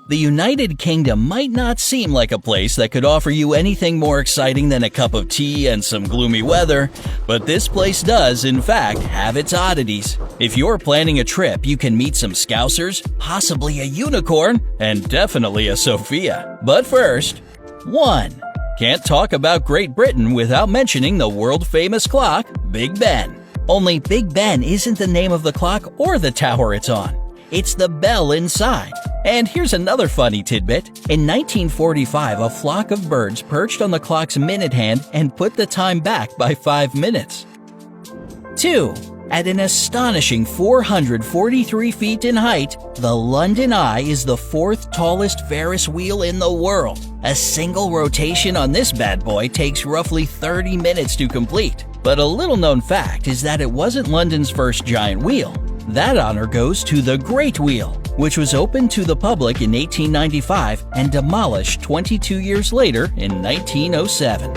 The United Kingdom might not seem like a place that could offer you anything more exciting than a cup of tea and some gloomy weather, but this place does, in fact, have its oddities. If you're planning a trip, you can meet some Scousers, possibly a unicorn, and definitely a Sophia. But first, 1. Can't talk about Great Britain without mentioning the world-famous clock, Big Ben. Only Big Ben isn't the name of the clock or the tower it's on. It's the bell inside. And here's another funny tidbit. In 1945, a flock of birds perched on the clock's minute hand and put the time back by 5 minutes. 2. At an astonishing 443 feet in height, the London Eye is the 4th tallest Ferris wheel in the world. A single rotation on this bad boy takes roughly 30 minutes to complete. But a little-known fact is that it wasn't London's first giant wheel. That honor goes to the Great Wheel, which was opened to the public in 1895 and demolished 22 years later in 1907.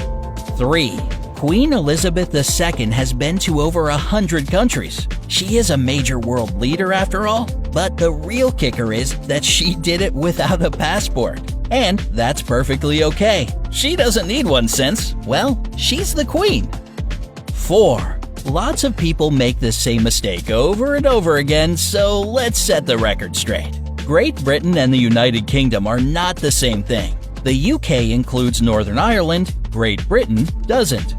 3. Queen Elizabeth II has been to over 100 countries. She is a major world leader after all, but the real kicker is that she did it without a passport. And that's perfectly okay. She doesn't need one since, well, she's the queen. 4. Lots of people make the same mistake over and over again, so let's set the record straight. Great Britain and the United Kingdom are not the same thing. The UK includes Northern Ireland, Great Britain doesn't.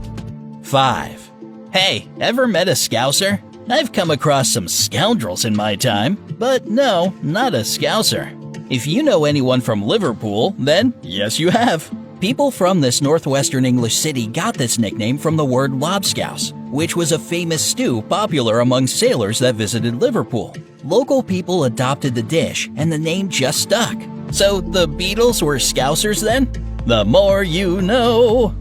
5. Hey, ever met a Scouser? I've come across some scoundrels in my time, but no, not a Scouser. If you know anyone from Liverpool, then yes you have. People from this northwestern English city got this nickname from the word lobscouse, which was a famous stew popular among sailors that visited Liverpool. Local people adopted the dish and the name just stuck. So the Beatles were Scousers then? The more you know.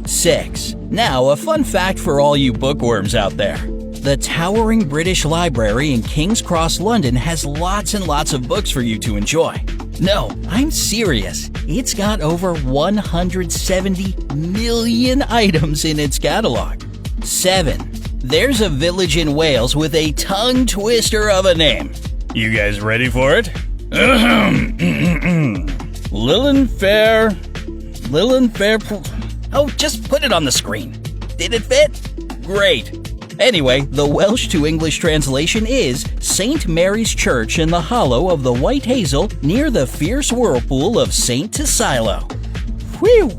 6. Now a fun fact for all you bookworms out there. The towering British Library in King's Cross, London has lots and lots of books for you to enjoy. No, I'm serious. It's got over 170 million items in its catalog. 7. There's a village in Wales with a tongue twister of a name. You guys ready for it? Lillenfair. Oh, just put it on the screen. Did it fit? Great. Anyway, the Welsh to English translation is St. Mary's Church in the hollow of the White Hazel near the fierce whirlpool of St. Tassilo. Whew!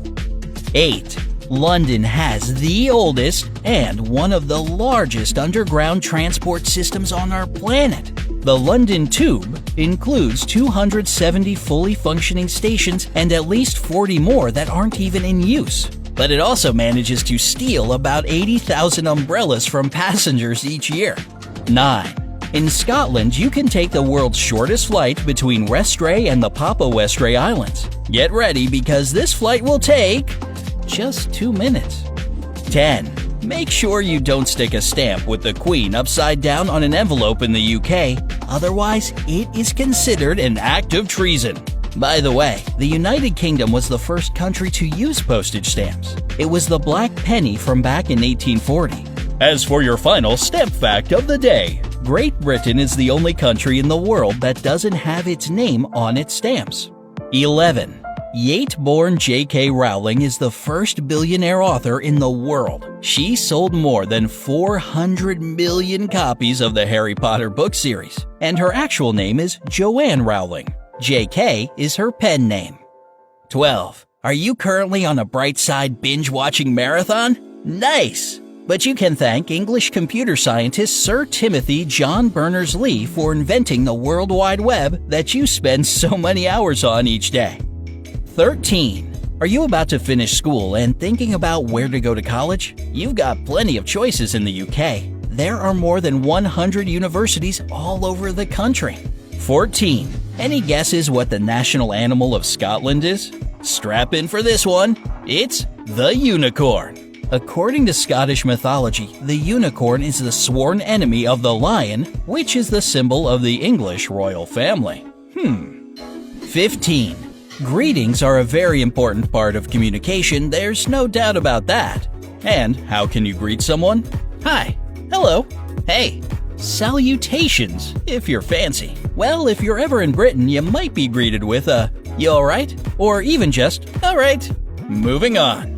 8. London has the oldest and one of the largest underground transport systems on our planet. The London Tube includes 270 fully functioning stations and at least 40 more that aren't even in use. But it also manages to steal about 80,000 umbrellas from passengers each year. 9. In Scotland, you can take the world's shortest flight between Westray and the Papa Westray Islands. Get ready because this flight will take just 2 minutes. 10. Make sure you don't stick a stamp with the Queen upside down on an envelope in the UK, otherwise it is considered an act of treason. By the way, the United Kingdom was the first country to use postage stamps. It was the black penny from back in 1840. As for your final stamp fact of the day, Great Britain is the only country in the world that doesn't have its name on its stamps. 11. Yate-born J.K. Rowling is the first billionaire author in the world. She sold more than 400 million copies of the Harry Potter book series, and her actual name is Joanne Rowling. J.K. is her pen name. 12. Are you currently on a bright side binge-watching marathon? Nice! But you can thank English computer scientist Sir Timothy John Berners-Lee for inventing the World Wide Web that you spend so many hours on each day. 13. Are you about to finish school and thinking about where to go to college? You've got plenty of choices in the UK. There are more than 100 universities all over the country. 14. Any guesses what the national animal of Scotland is? Strap in for this one. It's the unicorn. According to Scottish mythology, the unicorn is the sworn enemy of the lion, which is the symbol of the English royal family. 15. Greetings are a very important part of communication, there's no doubt about that. And how can you greet someone? Hi, hello, hey, salutations, if you're fancy. Well, if you're ever in Britain, you might be greeted with a, "You alright?" Or even just, "Alright." Moving on.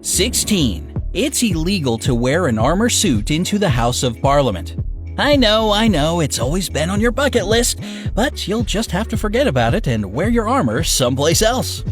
16. It's illegal to wear an armor suit into the House of Parliament. I know, it's always been on your bucket list, but you'll just have to forget about it and wear your armor someplace else.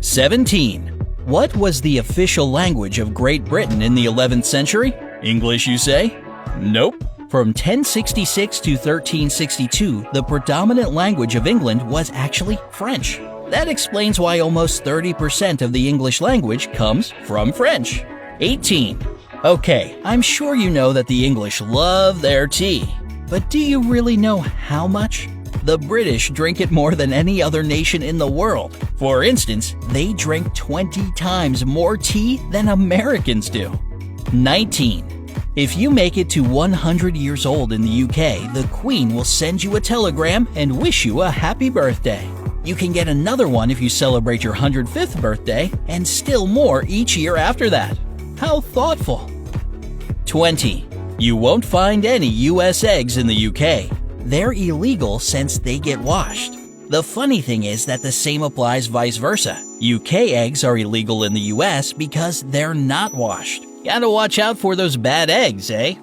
17. What was the official language of Great Britain in the 11th century? English, you say? Nope. From 1066 to 1362, the predominant language of England was actually French. That explains why almost 30% of the English language comes from French. 18. Okay, I'm sure you know that the English love their tea. But do you really know how much? The British drink it more than any other nation in the world. For instance, they drink 20 times more tea than Americans do. 19. If you make it to 100 years old in the UK, the Queen will send you a telegram and wish you a happy birthday. You can get another one if you celebrate your 105th birthday, and still more each year after that. How thoughtful. 20. You won't find any US eggs in the UK. They're illegal since they get washed. The funny thing is that the same applies vice versa. UK eggs are illegal in the US because they're not washed. Gotta watch out for those bad eggs, eh?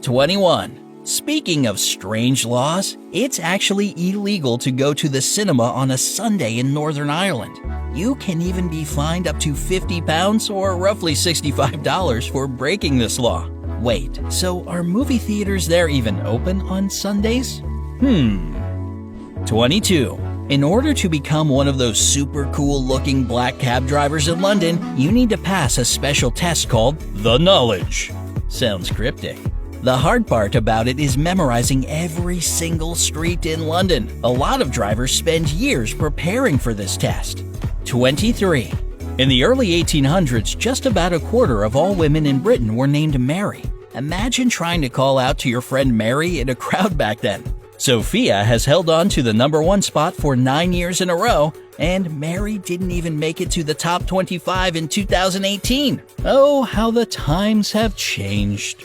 21. Speaking of strange laws, it's actually illegal to go to the cinema on a Sunday in Northern Ireland. You can even be fined up to £50 or roughly $65 for breaking this law. Wait, so are movie theaters there even open on Sundays? 22. In order to become one of those super cool looking black cab drivers in London, you need to pass a special test called the Knowledge. Sounds cryptic. The hard part about it is memorizing every single street in London. A lot of drivers spend years preparing for this test. 23. In the early 1800s, just about a quarter of all women in Britain were named Mary. Imagine trying to call out to your friend Mary in a crowd back then. Sophia has held on to the #1 spot for 9 years in a row, and Mary didn't even make it to the top 25 in 2018. Oh, how the times have changed.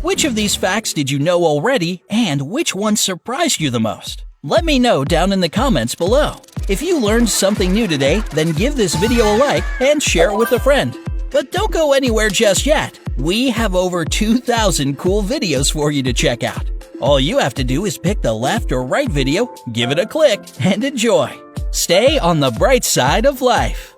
Which of these facts did you know already, and which one surprised you the most? Let me know down in the comments below. If you learned something new today, then give this video a like and share it with a friend. But don't go anywhere just yet. We have over 2,000 cool videos for you to check out. All you have to do is pick the left or right video, give it a click, and enjoy. Stay on the bright side of life.